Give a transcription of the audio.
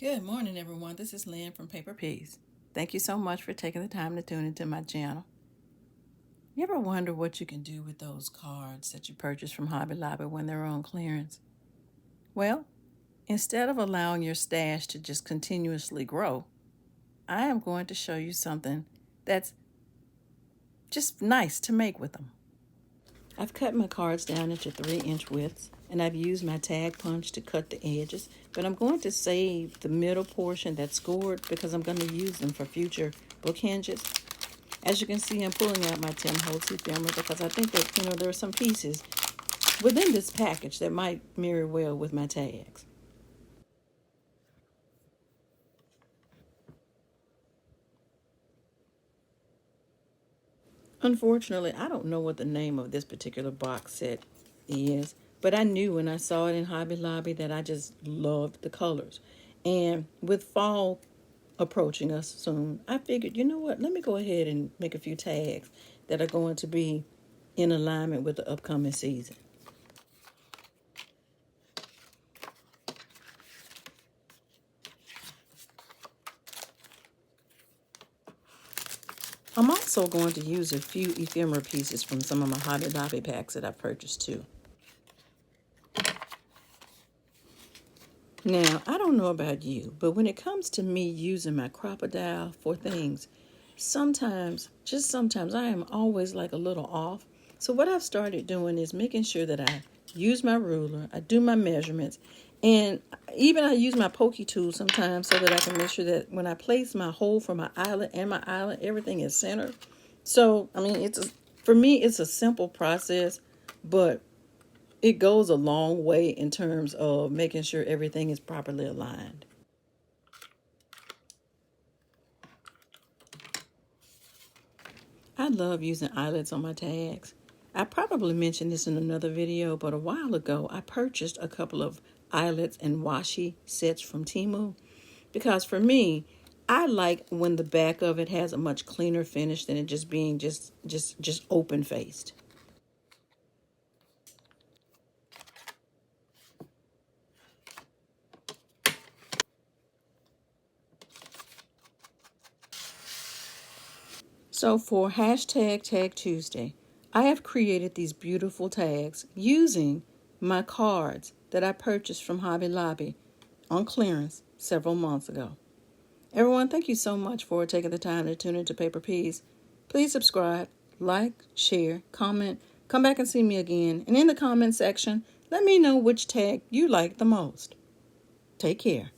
Good morning, everyone. This is Lynn from Paper Peas. Thank you so much for taking the time to tune into my channel. You ever wonder what you can do with those cards that you purchase from Hobby Lobby when they're on clearance? Well, instead of allowing your stash to just continuously grow, I am going to show you something that's just nice to make with them. I've cut my cards down into 3-inch widths, and I've used my tag punch to cut the edges, but I'm going to save the middle portion that's scored because I'm going to use them for future book hinges. As you can see, I'm pulling out my Tim Holtz filmer because I think that, there are some pieces within this package that might mirror well with my tags. Unfortunately, I don't know what the name of this particular box set is, but I knew when I saw it in Hobby Lobby that I just loved the colors. And with fall approaching us soon, I figured, you know what, let me go ahead and make a few tags that are going to be in alignment with the upcoming season. I'm also going to use a few ephemera pieces from some of my Hobby Lobby packs that I've purchased too. Now, I don't know about you, but when it comes to me using my crocodile for things, sometimes, just sometimes, I am always like a little off. So what I've started doing is making sure that I use my ruler, I do my measurements, and even I use my pokey tool sometimes so that I can make sure that when I place my hole for my eyelet and my eyelet, everything is centered. So, I mean, for me, it's a simple process, but it goes a long way in terms of making sure everything is properly aligned. I love using eyelets on my tags. I probably mentioned this in another video, but a while ago I purchased a couple of eyelets and washi sets from Temu because for me, I like when the back of it has a much cleaner finish than it just being just open faced. So for hashtag Tag Tuesday, I have created these beautiful tags using my cards that I purchased from Hobby Lobby on clearance several months ago. Everyone, thank you so much for taking the time to tune into Paper Peas. Please subscribe, like, share, comment, come back and see me again. And in the comment section, let me know which tag you like the most. Take care.